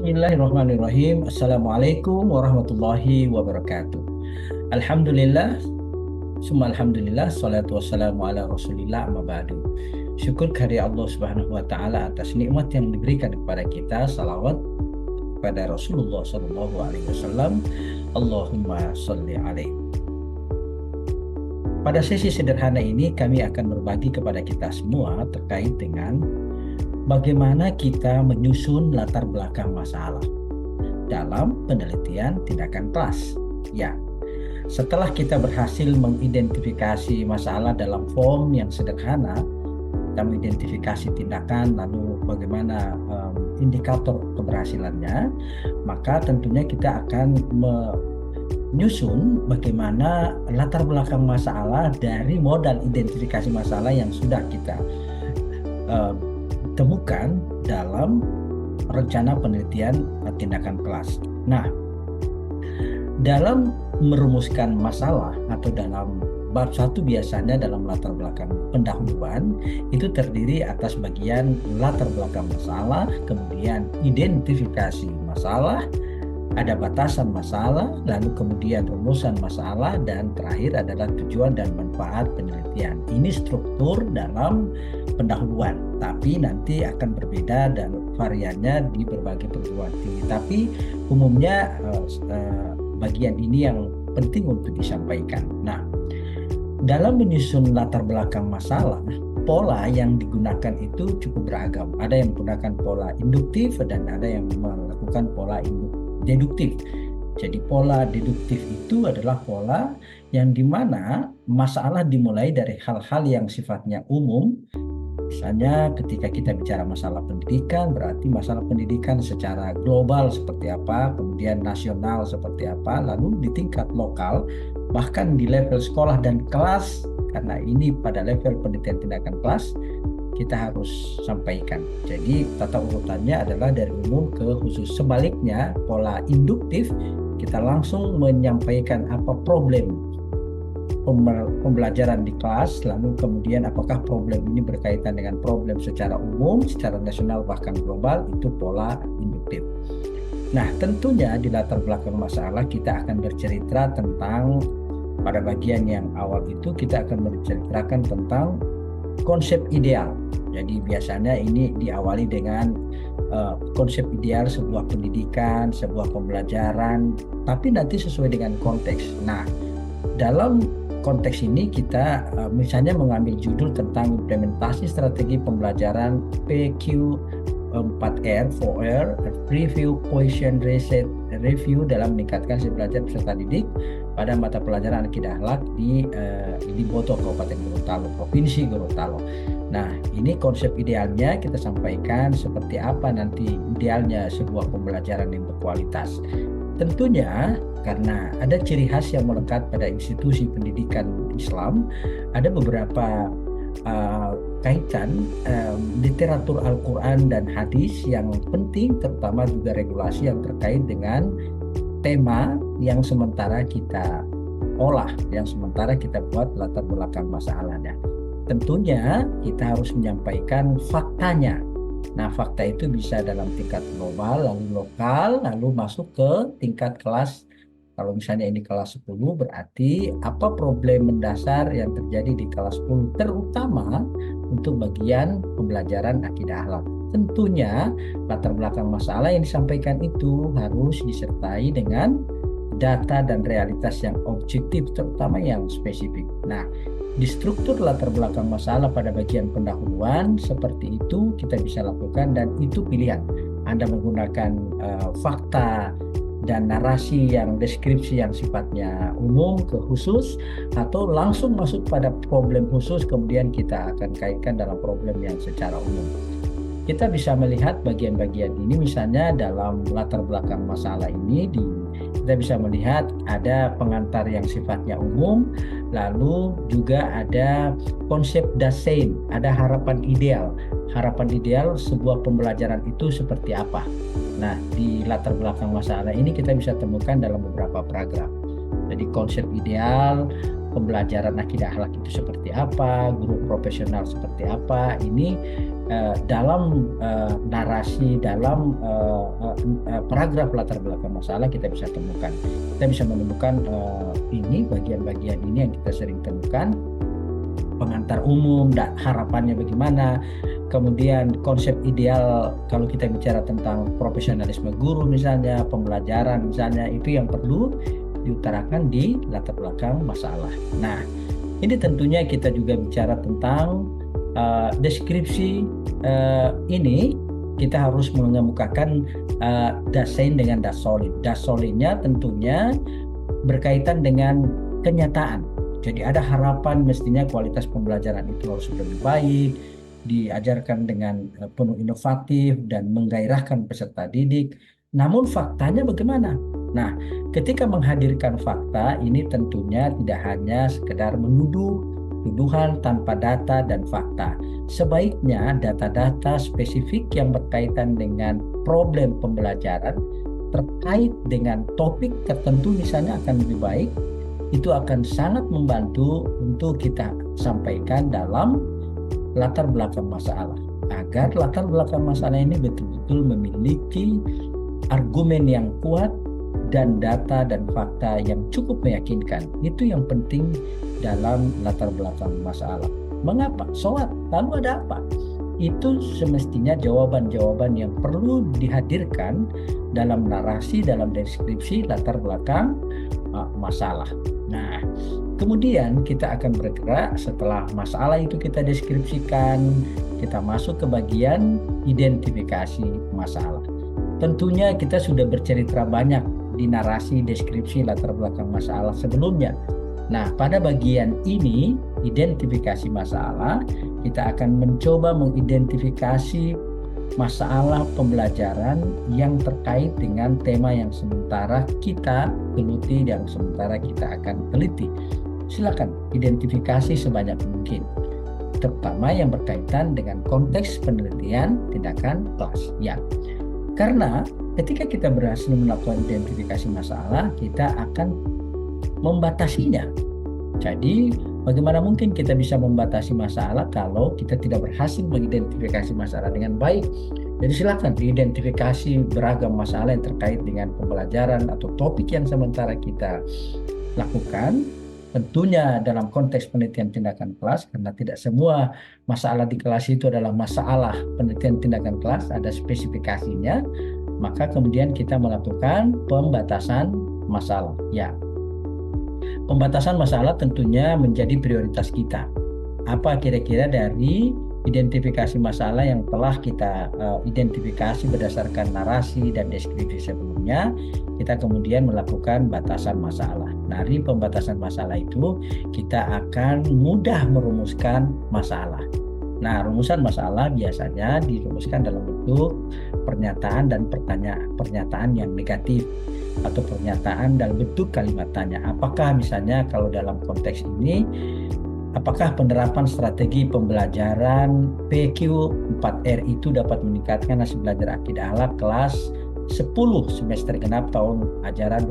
Bismillahirrahmanirrahim. Assalamualaikum warahmatullahi wabarakatuh. Alhamdulillah, summa alhamdulillah, salatu wassalamu ala rasulillah amma ba'du. Syukur kehadirat Allah Subhanahu wa taala atas nikmat yang diberikan kepada kita. Salawat kepada Rasulullah sallallahu alaihi wasallam. Allahumma shalli alaihi. Pada sesi sederhana ini kami akan berbagi kepada kita semua terkait dengan bagaimana kita menyusun latar belakang masalah dalam penelitian tindakan kelas. Ya, setelah kita berhasil mengidentifikasi masalah dalam form yang sederhana, kita mengidentifikasi tindakan, lalu bagaimana indikator keberhasilannya, maka tentunya kita akan menyusun bagaimana latar belakang masalah dari modal identifikasi masalah yang sudah kita temukan dalam rencana penelitian tindakan kelas. Nah, dalam merumuskan masalah atau dalam bab 1 biasanya dalam latar belakang pendahuluan itu terdiri atas bagian latar belakang masalah, kemudian identifikasi masalah, ada batasan masalah, lalu kemudian rumusan masalah, dan terakhir adalah tujuan dan manfaat penelitian. Ini struktur dalam pendahuluan, tapi nanti akan berbeda dan variannya di berbagai perguruan tinggi. Tapi umumnya bagian ini yang penting untuk disampaikan. Nah, dalam menyusun latar belakang masalah, pola yang digunakan itu cukup beragam. Ada yang menggunakan pola induktif dan ada yang melakukan pola deduktif. Jadi pola deduktif itu adalah pola yang dimana masalah dimulai dari hal-hal yang sifatnya umum. Misalnya ketika kita bicara masalah pendidikan, berarti masalah pendidikan secara global seperti apa, kemudian nasional seperti apa, lalu di tingkat lokal, bahkan di level sekolah dan kelas, karena ini pada level penelitian tindakan kelas, kita harus sampaikan. Jadi tata urutannya adalah dari umum ke khusus. Sebaliknya, pola induktif, kita langsung menyampaikan apa problem pembelajaran di kelas, lalu kemudian apakah problem ini berkaitan dengan problem secara umum, secara nasional, bahkan global, itu pola induktif. Nah, tentunya di latar belakang masalah kita akan bercerita tentang, pada bagian yang awal itu kita akan berceritakan tentang konsep ideal. Jadi biasanya ini diawali dengan konsep ideal sebuah pendidikan, sebuah pembelajaran, tapi nanti sesuai dengan konteks. Nah, dalam konteks ini kita misalnya mengambil judul tentang implementasi strategi pembelajaran PQ4R, 4R, Preview, Question, Reset, Review dalam meningkatkan si belajar peserta didik pada mata pelajaran akidah akhlak di Boto, Kabupaten Gorontalo, Provinsi Gorontalo. Nah, ini konsep idealnya kita sampaikan seperti apa nanti idealnya sebuah pembelajaran yang berkualitas. Tentunya karena ada ciri khas yang melekat pada institusi pendidikan Islam, ada beberapa kaitan literatur Al-Quran dan hadis yang penting, terutama juga regulasi yang terkait dengan tema yang sementara kita olah, yang sementara kita buat latar belakang masalahnya. Tentunya kita harus menyampaikan faktanya. Nah, fakta itu bisa dalam tingkat global, lalu lokal, lalu masuk ke tingkat kelas. Kalau misalnya ini kelas 10, berarti apa problem mendasar yang terjadi di kelas 10, terutama untuk bagian pembelajaran akidah akhlak. Tentunya latar belakang masalah yang disampaikan itu harus disertai dengan data dan realitas yang objektif, terutama yang spesifik. Nah, di struktur latar belakang masalah pada bagian pendahuluan seperti itu kita bisa lakukan, dan itu pilihan. Anda menggunakan fakta dan narasi yang deskripsi yang sifatnya umum ke khusus, atau langsung masuk pada problem khusus kemudian kita akan kaitkan dalam problem yang secara umum. Kita bisa melihat bagian-bagian ini misalnya dalam latar belakang masalah ini kita bisa melihat ada pengantar yang sifatnya umum, lalu juga ada konsep dasein, ada harapan ideal. Harapan ideal sebuah pembelajaran itu seperti apa. Nah, di latar belakang masalah ini kita bisa temukan dalam beberapa paragraf. Jadi konsep ideal, pembelajaran akidah akhlak itu seperti apa, guru profesional seperti apa. Ini dalam narasi, dalam paragraf latar belakang masalah kita bisa temukan. Kita bisa menemukan ini bagian-bagian ini yang kita sering temukan. Pengantar umum, harapannya bagaimana, kemudian konsep ideal kalau kita bicara tentang profesionalisme guru misalnya, pembelajaran misalnya, itu yang perlu diutarakan di latar belakang masalah. Nah, ini tentunya kita juga bicara tentang deskripsi ini, kita harus mengemukakan dasein dengan dasolin. Dasolinnya tentunya berkaitan dengan kenyataan. Jadi ada harapan mestinya kualitas pembelajaran itu harus lebih baik, diajarkan dengan penuh inovatif dan menggairahkan peserta didik. Namun faktanya bagaimana? Nah, ketika menghadirkan fakta ini tentunya tidak hanya sekedar menuduh tuduhan tanpa data dan fakta. Sebaiknya data-data spesifik yang berkaitan dengan problem pembelajaran terkait dengan topik tertentu misalnya akan lebih baik. Itu akan sangat membantu untuk kita sampaikan dalam latar belakang masalah, agar latar belakang masalah ini betul-betul memiliki argumen yang kuat dan data dan fakta yang cukup meyakinkan. Itu yang penting dalam latar belakang masalah. Mengapa? Soal, lalu ada apa? Itu semestinya jawaban-jawaban yang perlu dihadirkan dalam narasi, dalam deskripsi latar belakang masalah. Nah, kemudian kita akan bergerak setelah masalah itu kita deskripsikan, kita masuk ke bagian identifikasi masalah. Tentunya kita sudah bercerita banyak di narasi deskripsi latar belakang masalah sebelumnya. Nah, pada bagian ini, identifikasi masalah, kita akan mencoba mengidentifikasi masalah pembelajaran yang terkait dengan tema yang sementara kita geluti dan sementara kita akan teliti. Silakan identifikasi sebanyak mungkin, terutama yang berkaitan dengan konteks penelitian tindakan kelas. Ya, karena ketika kita berhasil melakukan identifikasi masalah, kita akan membatasinya. Jadi, bagaimana mungkin kita bisa membatasi masalah kalau kita tidak berhasil mengidentifikasi masalah dengan baik? Jadi silakan diidentifikasi beragam masalah yang terkait dengan pembelajaran atau topik yang sementara kita lakukan. Tentunya dalam konteks penelitian tindakan kelas, karena tidak semua masalah di kelas itu adalah masalah penelitian tindakan kelas, ada spesifikasinya. Maka kemudian kita melakukan pembatasan masalah. Ya, pembatasan masalah tentunya menjadi prioritas kita. Apa kira-kira dari identifikasi masalah yang telah kita identifikasi berdasarkan narasi dan deskripsi sebelumnya, kita kemudian melakukan batasan masalah. Dari pembatasan masalah itu, kita akan mudah merumuskan masalah. Nah, rumusan masalah biasanya dirumuskan dalam bentuk pernyataan dan pernyataan yang negatif, atau pernyataan dalam bentuk kalimat tanya. Apakah misalnya kalau dalam konteks ini, apakah penerapan strategi pembelajaran PQ4R itu dapat meningkatkan hasil belajar akidah akhlak kelas 10 semester genap tahun ajaran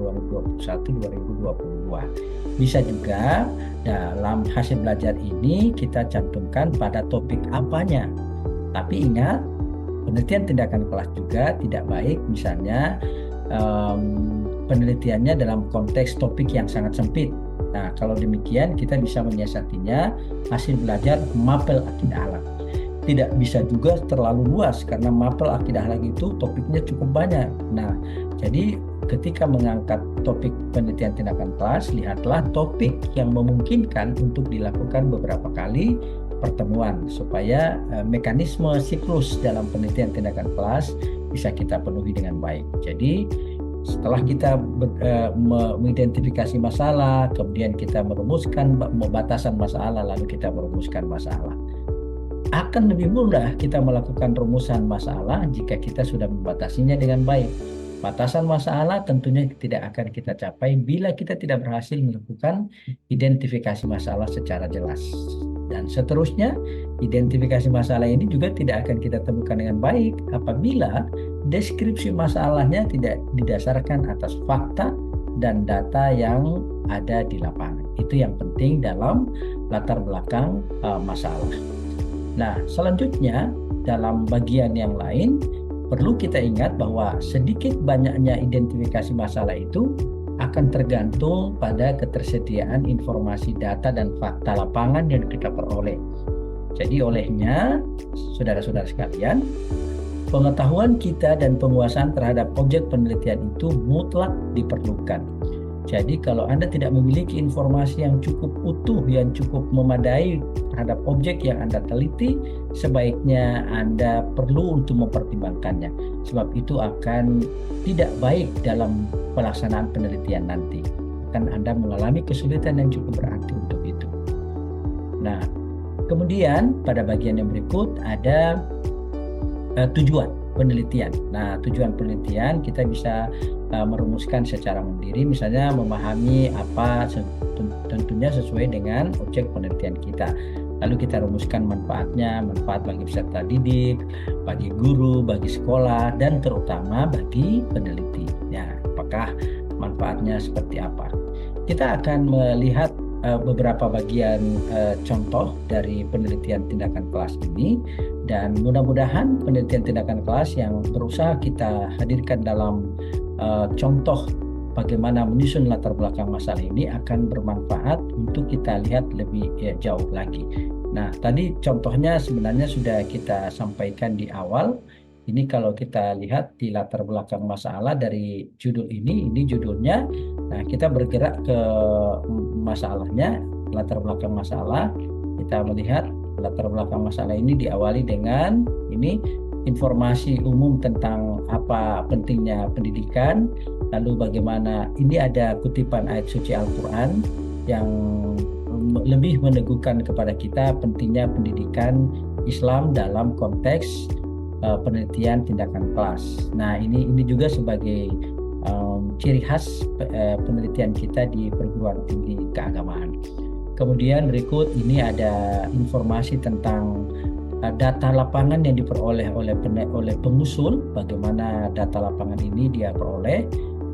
2021-2022. Bisa juga dalam hasil belajar ini kita cantumkan pada topik apanya. Tapi ingat, penelitian tindakan kelas juga tidak baik misalnya penelitiannya dalam konteks topik yang sangat sempit. Nah, kalau demikian kita bisa menyiasatinya hasil belajar mapel akidah akhlak. Tidak bisa juga terlalu luas karena mapel akidah akhlak itu topiknya cukup banyak. Nah, jadi ketika mengangkat topik penelitian tindakan kelas, lihatlah topik yang memungkinkan untuk dilakukan beberapa kali pertemuan supaya mekanisme siklus dalam penelitian tindakan kelas bisa kita penuhi dengan baik. Jadi setelah kita mengidentifikasi masalah, kemudian kita merumuskan batasan masalah, lalu kita merumuskan masalah. Akan lebih mudah kita melakukan rumusan masalah jika kita sudah membatasinya dengan baik. Batasan masalah tentunya tidak akan kita capai bila kita tidak berhasil melakukan identifikasi masalah secara jelas. Dan seterusnya, identifikasi masalah ini juga tidak akan kita temukan dengan baik apabila deskripsi masalahnya tidak didasarkan atas fakta dan data yang ada di lapangan. Itu yang penting dalam latar belakang masalah. Nah, selanjutnya dalam bagian yang lain perlu kita ingat bahwa sedikit banyaknya identifikasi masalah itu akan tergantung pada ketersediaan informasi data dan fakta lapangan yang kita peroleh. Jadi olehnya, saudara-saudara sekalian, pengetahuan kita dan penguasaan terhadap objek penelitian itu mutlak diperlukan. Jadi kalau Anda tidak memiliki informasi yang cukup utuh, yang cukup memadai terhadap objek yang Anda teliti, sebaiknya Anda perlu untuk mempertimbangkannya. Sebab itu akan tidak baik dalam pelaksanaan penelitian nanti. Akan Anda mengalami kesulitan yang cukup berarti untuk itu. Nah, kemudian pada bagian yang berikut ada tujuan penelitian. Nah, tujuan penelitian kita bisa merumuskan secara mandiri, misalnya memahami apa tentunya sesuai dengan objek penelitian kita. Lalu kita rumuskan manfaatnya, manfaat bagi peserta didik, bagi guru, bagi sekolah, dan terutama bagi peneliti. Ya, apakah manfaatnya seperti apa? Kita akan melihat beberapa bagian contoh dari penelitian tindakan kelas ini, dan mudah-mudahan penelitian tindakan kelas yang berusaha kita hadirkan dalam contoh bagaimana menyusun latar belakang masalah ini akan bermanfaat untuk kita lihat lebih jauh lagi. Nah, tadi contohnya sebenarnya sudah kita sampaikan di awal. Ini kalau kita lihat di latar belakang masalah dari judul ini judulnya. Nah, kita bergerak ke masalahnya, latar belakang masalah. Kita melihat latar belakang masalah ini diawali dengan ini informasi umum tentang apa pentingnya pendidikan, lalu bagaimana ini ada kutipan ayat suci Al-Quran yang lebih meneguhkan kepada kita pentingnya pendidikan Islam dalam konteks penelitian tindakan kelas. Nah, ini juga sebagai ciri khas penelitian kita di perguruan tinggi keagamaan. Kemudian berikut ini ada informasi tentang data lapangan yang diperoleh oleh pengusul, bagaimana data lapangan ini dia peroleh,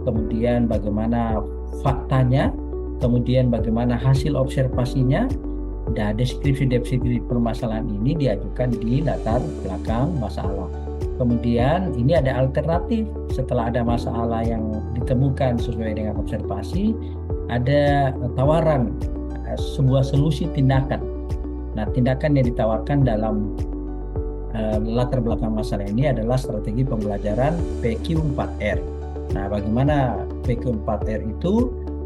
kemudian bagaimana faktanya, kemudian bagaimana hasil observasinya, dan deskripsi permasalahan ini diajukan di latar belakang masalah. Kemudian ini ada alternatif setelah ada masalah yang ditemukan sesuai dengan observasi, ada tawaran sebuah solusi tindakan. Nah, tindakan yang ditawarkan dalam latar belakang masalah ini adalah strategi pembelajaran PQ4R. Nah, bagaimana PQ4R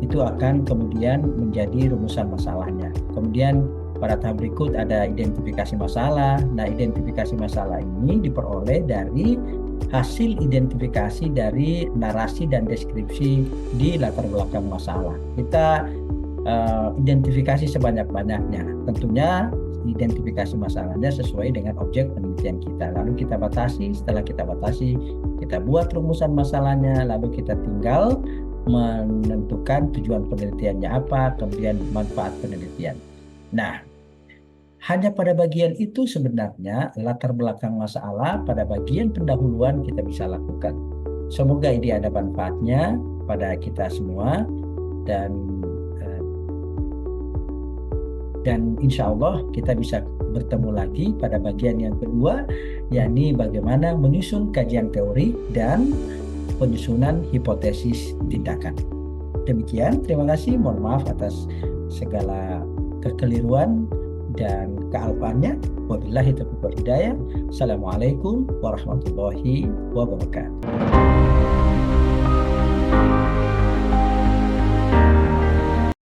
itu akan kemudian menjadi rumusan masalahnya. Kemudian pada tahap berikut ada identifikasi masalah. Nah, identifikasi masalah ini diperoleh dari hasil identifikasi dari narasi dan deskripsi di latar belakang masalah. Kita identifikasi sebanyak-banyaknya. Tentunya identifikasi masalahnya sesuai dengan objek penelitian kita. Lalu kita batasi, setelah kita batasi, kita buat rumusan masalahnya, lalu kita tinggal menentukan tujuan penelitiannya apa, kemudian manfaat penelitian. Nah, hanya pada bagian itu sebenarnya latar belakang masalah pada bagian pendahuluan kita bisa lakukan. Semoga ini ada manfaatnya pada kita semua, dan insya Allah kita bisa bertemu lagi pada bagian yang kedua, yakni bagaimana menyusun kajian teori dan penyusunan hipotesis tindakan. Demikian, terima kasih. Mohon maaf atas segala kekeliruan dan kealpaannya. Wabillahi taufiq wal hidayah. Assalamualaikum warahmatullahi wabarakatuh.